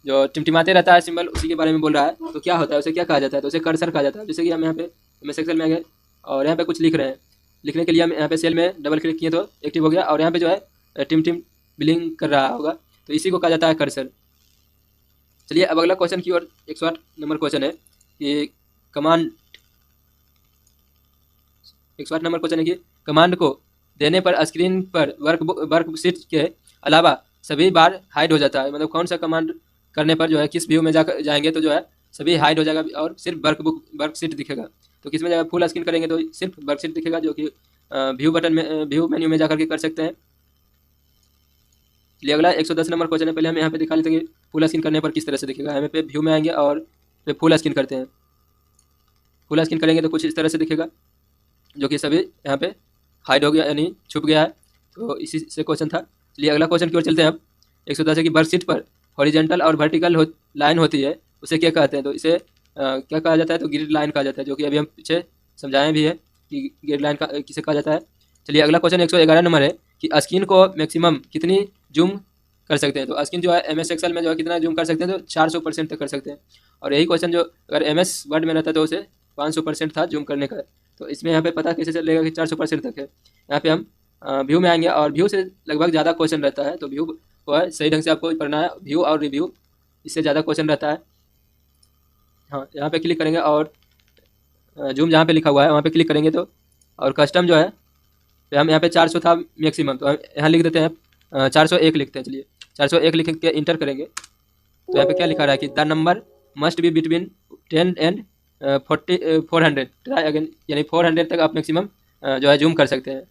S1: जो टिमटिमाते रहता है सिंबल, उसी के बारे में बोल रहा है। तो क्या होता है, उसे क्या कहा जाता है, तो उसे कर्सर कहा जाता है। जैसे कि हम यहाँ पे MS एक्सेल में आ गए और यहाँ पे कुछ लिख रहे हैं, लिखने के लिए हम यहाँ पे सेल में डबल क्लिक किए तो एक्टिव हो गया, और यहाँ पे जो है टिम बिलिंग कर रहा होगा, तो इसी को कहा जाता है कर्सर। चलिए अब अगला क्वेश्चन की ओर 108 नंबर क्वेश्चन है कि कमांड 108 नंबर क्वेश्चन है कि कमांड को देने पर स्क्रीन पर वर्कशीट के अलावा सभी बार हाइड हो जाता है। मतलब कौन सा कमांड करने पर जो है किस व्यू में जाएंगे तो जो है सभी हाइड हो जाएगा और सिर्फ वर्कशीट दिखेगा। तो किस में जाएगा, फुल स्क्रीन करेंगे तो सिर्फ वर्कशीट दिखेगा, जो कि व्यू मेन्यू में जाकर के कर सकते हैं। चलिए अगला 110 नंबर क्वेश्चन है। पहले हम यहाँ पे दिखा लेते हैं कि फुल स्क्रीन करने पर किस तरह से दिखेगा। यहाँ पे व्यू में आएंगे और फिर फुल स्क्रीन करते हैं। फुल स्क्रीन करेंगे तो कुछ इस तरह से दिखेगा, जो कि सभी यहाँ पे हाइड हो गया, यानी छुप गया है। तो इसी से क्वेश्चन था। चलिए अगला क्वेश्चन की ओर चलते हैं। अब 110 है कि वर्कशीट पर हॉरिजॉन्टल और वर्टिकल लाइन होती है, उसे क्या कहते हैं। तो इसे क्या कहा जाता है, तो ग्रिड लाइन कहा जाता है, जो कि अभी हम पीछे समझाएं भी है कि ग्रिड लाइन का किसे कहा जाता है। चलिए अगला क्वेश्चन 111 नंबर है कि स्क्रीन को मैक्सिमम कितनी जूम कर सकते हैं। तो स्क्रीन जो है MS एक्सेल में जो है कितना जूम कर सकते हैं, तो 400% तक कर सकते हैं। और यही क्वेश्चन जो अगर MS वर्ड में रहता तो उसे 500% था जूम करने का। तो इसमें यहाँ पे पता कैसे चलेगा कि 400% तक है। यहाँ पे हम व्यू में आएंगे और व्यू से लगभग ज़्यादा क्वेश्चन रहता है, तो व्यू को है सही ढंग से आपको पढ़ना है। व्यू और रिव्यू इससे ज़्यादा क्वेश्चन रहता है। हाँ, यहाँ पे क्लिक करेंगे और जूम जहाँ पे लिखा हुआ है वहाँ पे क्लिक करेंगे तो, और कस्टम जो है तो हम यहाँ पे 400 था मैक्सिमम, तो हम यहाँ लिख देते हैं 401 लिखते हैं। चलिए 401 लिख के इंटर करेंगे तो यहाँ पे क्या लिखा रहा है कि the number must be between 10 and 400 try again, यानी 400 तक आप मैक्सिमम जो है जूम कर सकते हैं।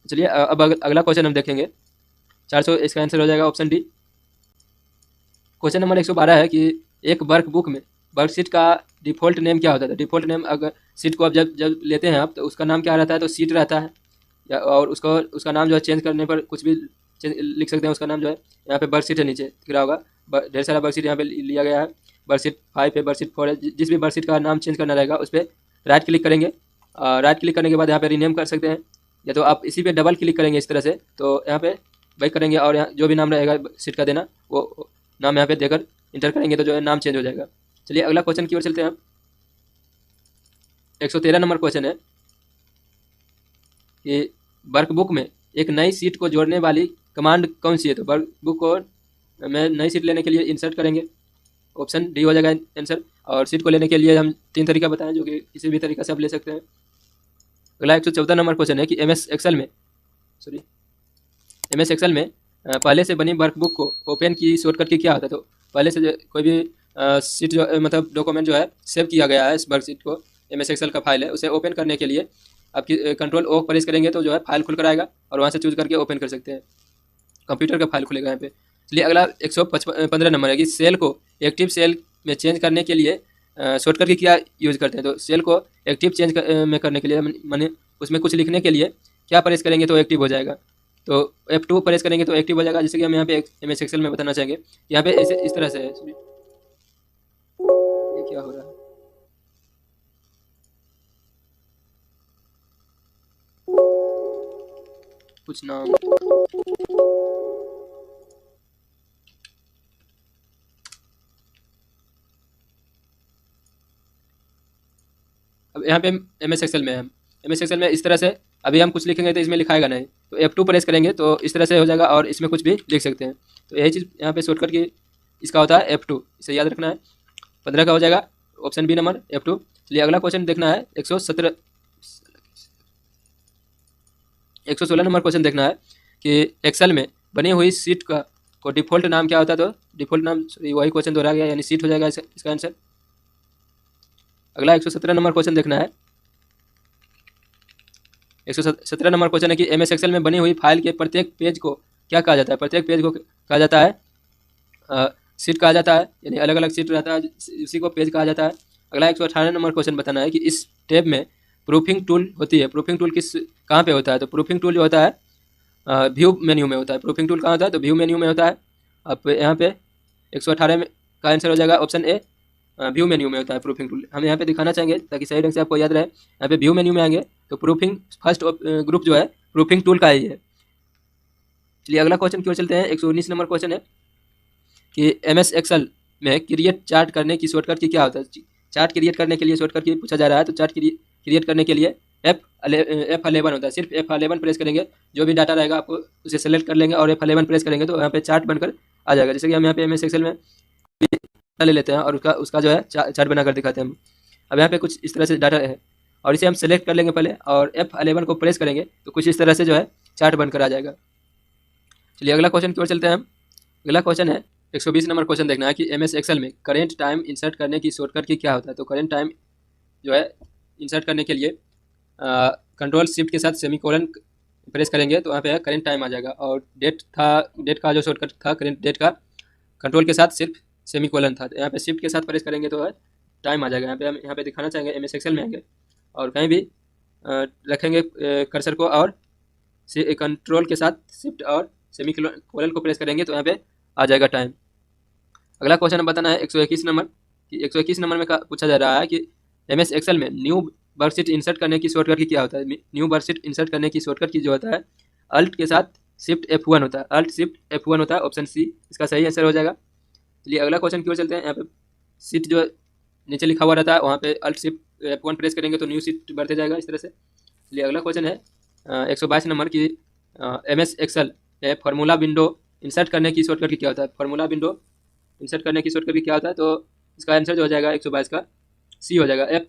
S1: चलिए अब अगला क्वेश्चन हम देखेंगे। 400 इसका आंसर हो जाएगा ऑप्शन डी। क्वेश्चन नंबर 112 है कि एक वर्कबुक में वर्कशीट का डिफ़ॉल्ट नेम क्या होता है। डिफ़ॉल्ट नेम अगर सीट को आप जब लेते हैं आप, तो उसका नाम क्या रहता है, तो सीट रहता है, या और उसका नाम जो है चेंज करने पर कुछ भी लिख सकते हैं। उसका नाम जो है यहाँ पे वर्कशीट है, नीचे दिख रहा होगा ढेर सारा वर्कशीट यहाँ पे लिया गया है। वर्कशीट 5 है, वर्कशीट 4 है। जिस भी वर्कशीट का नाम चेंज करना रहेगा उस पर राइट क्लिक करेंगे। राइट क्लिक करने के बाद यहाँ पे रीनेम कर सकते हैं, या तो आप इसी पे डबल क्लिक करेंगे इस तरह से, तो यहाँ पे वही करेंगे और यहाँ जो भी नाम रहेगा सीट का देना वो नाम यहाँ पे देकर इंटर करेंगे तो जो है नाम चेंज हो जाएगा। चलिए अगला क्वेश्चन की ओर चलते हैं। 113 नंबर क्वेश्चन है कि वर्कबुक में एक नई सीट को जोड़ने वाली कमांड कौन सी है। तो वर्कबुक को में नई सीट लेने के लिए इंसर्ट करेंगे, ऑप्शन डी हो जाएगा आंसर। और सीट को लेने के लिए हम 3 तरीका बताएं, जो कि किसी भी तरीका से आप ले सकते हैं। अगला 114 नंबर क्वेश्चन है कि MS एक्सेल में पहले से बनी वर्कबुक को ओपन की शॉर्टकट की क्या होता है। तो पहले से कोई भी सीट जो मतलब डॉक्यूमेंट जो है सेव किया गया है, इस वर्कशीट को MS एक्सेल का फाइल है, उसे ओपन करने के लिए आपकी कंट्रोल O प्रेस करेंगे तो जो है फाइल खुल कर आएगा और वहाँ से चूज करके ओपन कर सकते हैं। कंप्यूटर का फाइल खुलेगा यहाँ पे। चलिए अगला 115 नंबर है कि सेल को एक्टिव सेल में चेंज करने के लिए शॉर्टकट की क्या यूज करते हैं। तो सेल को एक्टिव चेंज में करने के लिए माने उसमें कुछ लिखने के लिए क्या प्रेस करेंगे तो एक्टिव हो जाएगा। तो F2 प्रेस करेंगे तो एक्टिव हो जाएगा। जैसे कि हम यहाँ पे MS एक्सेल में बताना चाहेंगे, यहाँ पे ऐसे इस तरह से है। ये क्या हो रहा है? कुछ नाम अब यहाँ पे MS एक्सेल में है। MS एक्सेल में इस तरह से अभी हम कुछ लिखेंगे तो इसमें लिखाएगा नहीं, तो F2 प्रेस करेंगे तो इस तरह से हो जाएगा और इसमें कुछ भी लिख सकते हैं। तो यही चीज़ यहाँ पे शॉर्टकट की इसका होता है F2, इसे याद रखना है। 15 का हो जाएगा ऑप्शन बी नंबर F2। चलिए अगला क्वेश्चन देखना है 116 नंबर क्वेश्चन देखना है कि एक्सेल में बनी हुई सीट का को डिफ़ॉल्ट नाम क्या होता है। तो डिफ़ॉल्ट नाम वही क्वेश्चन दोहरा गया, यानी सीट हो जाएगा इसका आंसर। अगला 117 नंबर क्वेश्चन देखना है। 117 नंबर क्वेश्चन है कि MS एक्सेल में बनी हुई फाइल के प्रत्येक पेज को क्या कहा जाता है। प्रत्येक पेज को कहा जाता है सीट कहा जाता है, यानी अलग अलग सीट रहता है, उसी को पेज कहा जाता है। अगला 118 नंबर क्वेश्चन बताना है कि इस टैब में प्रूफिंग टूल होती है। प्रूफिंग टूल कहाँ पे होता है। तो प्रूफिंग टूल जो होता है व्यू मेन्यू में होता है। प्रूफिंग टूल कहाँ होता है तो व्यू मेन्यू में होता है। अब यहाँ पे 118 में का आंसर हो जाएगा ऑप्शन ए, व्यू मेन्यू में होता है प्रूफिंग टूल। हम यहाँ पे दिखाना चाहेंगे ताकि सही ढंग से आपको याद रहे। यहाँ पे व्यू मेन्यू में आएंगे तो प्रूफिंग फर्स्ट ग्रुप जो है प्रूफिंग टूल का ही है। चलिए अगला क्वेश्चन की ओर चलते हैं। 119 नंबर क्वेश्चन है कि MS एक्सेल में क्रिएट चार्ट करने की शॉर्टकट की क्या होता है। चार्ट क्रिएट करने के लिए शॉर्टकट की पूछा जा रहा है। तो चार्ट क्रिएट करने के लिए F11 होता है। सिर्फ F11 प्रेस करेंगे, जो भी डाटा रहेगा आपको उसे सेलेक्ट कर लेंगे और F11 प्रेस करेंगे तो यहाँ पे चार्ट बनकर आ जाएगा। जैसे कि हम यहाँ पे MS एक्सेल में ले लेते हैं और उसका जो है चार्ट बनाकर दिखाते हैं हम। अब यहाँ पे कुछ इस तरह से डाटा है और इसे हम सेलेक्ट कर लेंगे पहले और F11 को प्रेस करेंगे तो कुछ इस तरह से जो है चार्ट बनकर आ जाएगा। चलिए अगला क्वेश्चन की ओर चलते हैं हम। अगला क्वेश्चन है 120 नंबर क्वेश्चन देखना है कि MS एक्सेल में करेंट टाइम इंसर्ट करने की शॉर्टकट की क्या होता है। तो करेंट टाइम जो है इंसर्ट करने के लिए कंट्रोल शिफ्ट के साथ सेमीकोलन प्रेस करेंगे तो यहाँ पे करेंट टाइम आ जाएगा। और डेट का जो शॉर्टकट था करेंट डेट का कंट्रोल के साथ सिर्फ सेमीकोलन था। तो यहाँ पे शिफ्ट के साथ प्रेस करेंगे तो टाइम आ जाएगा। यहाँ पे हम यहाँ पे दिखाना चाहेंगे MS एक्सेल में आएंगे और कहीं भी रखेंगे कर्सर को और कंट्रोल के साथ शिफ्ट और सेमीकोलन को प्रेस करेंगे तो यहाँ पे आ जाएगा टाइम। अगला क्वेश्चन बताना है 121 नंबर कि 121 नंबर में पूछा जा रहा है कि MS एक्सेल में न्यू वर्कशीट इंसर्ट करने की शॉर्टकट की क्या होता है। न्यू वर्कशीट इंसर्ट करने की शॉर्टकट की जो होता है अल्ट के साथ शिफ्ट F1 होता है। अल्ट शिफ्ट F1 होता है, ऑप्शन सी इसका सही आंसर हो जाएगा। चलिए अगला क्वेश्चन की ओर चलते हैं। यहाँ पे सीट जो नीचे लिखा हुआ रहता है वहाँ पे अल्ट शिफ्ट F1 प्रेस करेंगे तो न्यू सीट बढ़ते जाएगा इस तरह से। चलिए अगला क्वेश्चन है 122 नंबर की MS excel formula window insert करने की शॉर्टकट की क्या होता है। फार्मूला विंडो इंसर्ट करने की शॉर्टकट की क्या होता है। तो इसका आंसर जो हो जाएगा 122 का सी हो जाएगा।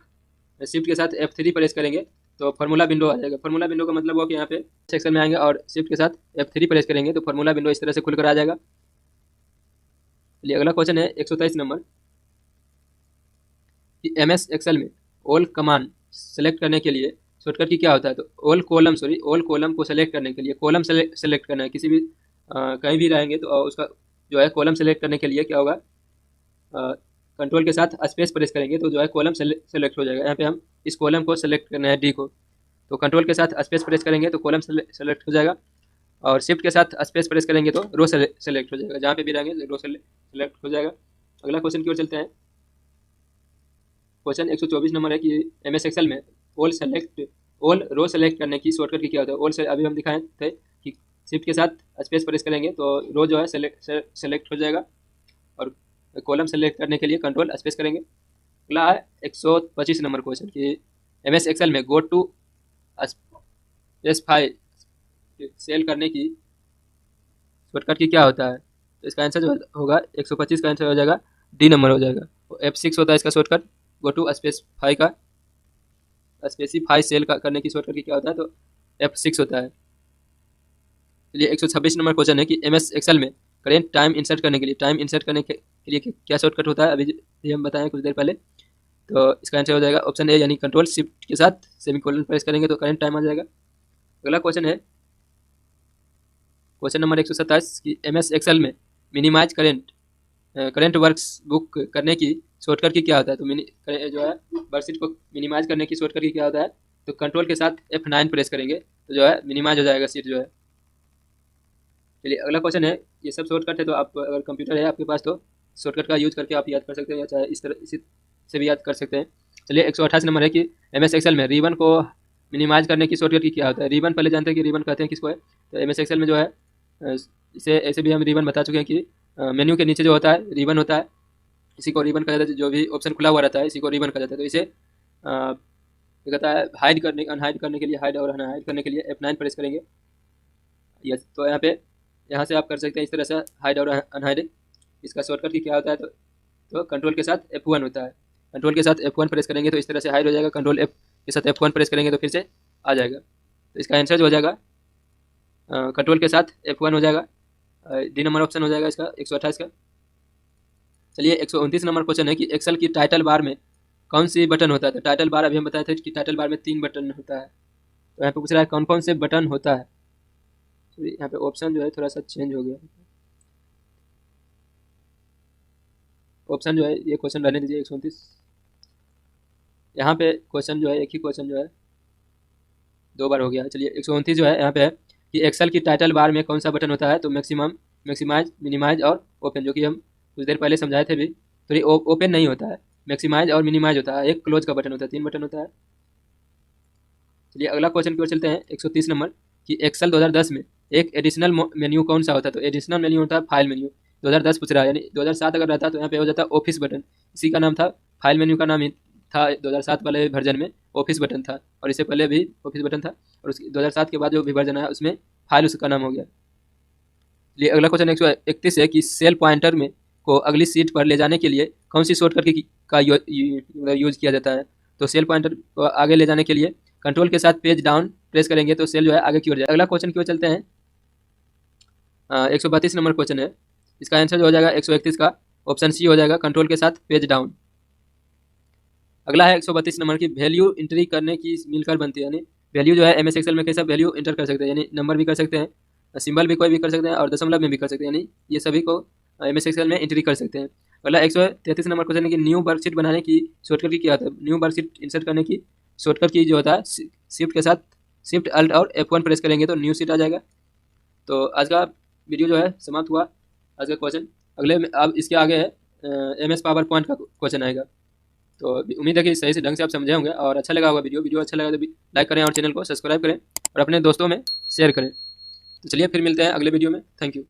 S1: शिफ्ट के साथ F3 प्रेस करेंगे तो फार्मूला विंडो आ जाएगा। फार्मूला विंडो का मतलब हुआ कि यहाँ पे सेक्शन में आएंगे और शिफ्ट के साथ F3 प्रेस करेंगे तो फार्मूला विंडो इस तरह से खुलकर आ जाएगा। चलिए अगला क्वेश्चन है 123 नंबर कि MS एक्सेल में ऑल कमांड सेलेक्ट करने के लिए शॉर्टकट की क्या होता है। तो ऑल कॉलम को सेलेक्ट करने के लिए कॉलम सेलेक्ट करना है। किसी भी कहीं भी रहेंगे तो उसका जो है कॉलम सेलेक्ट करने के लिए क्या होगा कंट्रोल के साथ स्पेस प्रेस करेंगे तो जो है कॉलम सेलेक्ट हो जाएगा। यहाँ पे हम इस कॉलम को सेलेक्ट करना है डी को, तो कंट्रोल के साथ स्पेस प्रेस करेंगे तो कॉलम सेलेक्ट हो जाएगा और शिफ्ट के साथ स्पेस प्रेस करेंगे तो रो सेलेक्ट हो जाएगा। जहाँ पे भी रहेंगे रो सेलेक्ट हो जाएगा। अगला क्वेश्चन की ओर चलते हैं। क्वेश्चन 124 नंबर है कि MS एक्सेल में ऑल रो सेलेक्ट करने की शॉर्टकट की क्या होता है। ऑल अभी हम दिखाए थे कि शिफ्ट के साथ स्पेस प्रेस करेंगे तो रो जो है सेलेक्ट हो जाएगा और कॉलम सेलेक्ट करने के लिए कंट्रोल स्पेस करेंगे। अगला है 125 नंबर क्वेश्चन कि MS एक्सेल में गो टू स्पेसिफाई सेल करने की शॉर्टकट की क्या होता है। तो इसका आंसर जो होगा 125 का आंसर हो जाएगा डी नंबर हो जाएगा। F6 होता है इसका शॉर्टकट गो टू स्पेसिफाई का स्पेसिफाई सेल करने की शॉर्टकट की क्या होता है। तो F6 होता है। चलिए 126 नंबर क्वेश्चन है कि MS एक्सेल में करेंट टाइम इंसर्ट करने के लिए क्या शॉर्टकट होता है। अभी हम बताएं कुछ देर पहले। तो इसका आंसर हो जाएगा ऑप्शन ए, यानी कंट्रोल शिफ्ट के साथ सेमीकोलन प्रेस करेंगे तो करेंट टाइम आ जाएगा। अगला क्वेश्चन है क्वेश्चन नंबर 127 कि MS एक्सेल में मिनिमाइज करेंट वर्क्स बुक करने की शॉर्टकट की क्या होता है, तो जो है वर्कशीट को मिनिमाइज करने की शॉर्टकट की क्या होता है, तो कंट्रोल के साथ F9 प्रेस करेंगे तो जो है मिनिमाइज हो जाएगा सीट जो है। चलिए अगला क्वेश्चन है, ये सब शॉर्टकट है, तो आप अगर कंप्यूटर है आपके पास तो शॉर्टकट का यूज करके आप याद कर सकते हैं, या चाहे इस तरह इसी से भी याद कर सकते हैं। चलिए 128 नंबर है कि MS एक्सेल में रिबन को मिनिमाइज करने की शॉर्टकट की क्या होता है। रिबन पहले जानते हैं कि रिबन कहते हैं किसको है, तो MS एक्सेल में जो है इसे ऐसे भी हम रिबन बता चुके हैं कि मेन्यू के नीचे जो होता है रिबन होता है, इसी को रिबन कहा जाता है। जो भी ऑप्शन खुला हुआ रहता है इसी को रिबन कहा जाता है। तो इसे क्या कहता है, हाइड करने अनहाइड करने के लिए, हाइड और अनहाइड करने के लिए F9 प्रेस करेंगे। यस, तो यहाँ से आप कर सकते हैं इस तरह से हाइड और अनहाइड। इसका शॉर्टकट की क्या होता है, तो कंट्रोल के साथ F1 होता है। कंट्रोल के साथ F1 प्रेस करेंगे तो इस तरह से हाइड हो जाएगा, कंट्रोल F के साथ F1 प्रेस करेंगे तो फिर से आ जाएगा। तो इसका आंसर जो हो जाएगा कंट्रोल के साथ F1 हो जाएगा, डी नंबर ऑप्शन हो जाएगा इसका 128 का। चलिए 129 नंबर क्वेश्चन है कि एक्सेल की टाइटल बार में कौन सी बटन होता है। तो टाइटल बार अभी हम बताए थे कि टाइटल बार में 3 बटन होता है, तो यहाँ पे पूछ रहा है कौन कौन से बटन होता है। तो यहाँ पे ऑप्शन जो है थोड़ा सा चेंज हो गया, ऑप्शन जो है ये क्वेश्चन रहने दीजिए 129। यहाँ पे क्वेश्चन जो है एक ही क्वेश्चन जो है 2 बार हो गया है। चलिए 129 जो है यहाँ पे है कि एक्सेल की टाइटल बार में कौन सा बटन होता है, तो मैक्सिमम, मैक्सिमाइज, मिनिमाइज और ओपन, जो कि हम कुछ देर पहले समझाए थे भी। तो ये ओपन नहीं होता है, मैक्सिमाइज और मिनिमाइज होता है, एक क्लोज का बटन होता है, 3 बटन होता है। चलिए अगला क्वेश्चन की ओर चलते हैं 130 नंबर कि एक्सेल 2010 में एक एडिशनल मेन्यू कौन सा होता है। तो एडिशनल मेन्यू होता है फाइल मेन्यू। 2010 पूछ रहा है, यानी 2007 अगर रहता तो यहाँ पे हो जाता ऑफिस बटन, इसी का नाम था, फाइल मेन्यू का नाम ही था 2007 वाले वर्जन में ऑफिस बटन था, और इससे पहले भी ऑफिस बटन था, और उसके 2007 के बाद जो भी वर्जन है उसमें फाइल उसका नाम हो गया। चलिए अगला क्वेश्चन 131 है कि सेल पॉइंटर में को अगली सीट पर ले जाने के लिए कौन सी शॉर्टकट का यूज किया जाता है। तो सेल पॉइंटर को आगे ले जाने के लिए कंट्रोल के साथ पेज डाउन प्रेस करेंगे तो सेल जो है आगे की ओर जाए। अगला क्वेश्चन की ओर चलते हैं, 132 नंबर क्वेश्चन है, इसका आंसर जो हो जाएगा 131 का ऑप्शन सी हो जाएगा, कंट्रोल के साथ पेज डाउन। अगला है 132 नंबर की वैल्यू एंट्री करने की मिलकर बनती है, यानी वैल्यू जो है MS एक्सेल में कैसा वैल्यू एंटर कर सकते हैं, यानी नंबर भी कर सकते हैं, सिंबल भी कोई भी कर सकते हैं, और दशमलव में भी कर सकते हैं, यानी ये सभी को MS एक्सेल में एंट्री कर सकते हैं। अगला 133 नंबर क्वेश्चन है कि न्यू वर्कशीट बनाने की शॉर्टकट की क्या होता है। न्यू वर्कशीट इंसर्ट करने की शॉर्टकट की जो होता है शिफ्ट के साथ शिफ्ट अल्ट और F1 प्रेस करेंगे तो न्यू सीट आ जाएगा। तो आज का वीडियो जो है समाप्त हुआ, आज का क्वेश्चन। अगले में अब इसके आगे है MS पावर पॉइंट का क्वेश्चन आएगा। तो उम्मीद है कि सही से ढंग से आप समझे होंगे और अच्छा लगा होगा वीडियो अच्छा लगा तो लाइक करें और चैनल को सब्सक्राइब करें और अपने दोस्तों में शेयर करें। तो चलिए फिर मिलते हैं अगले वीडियो में। Thank you.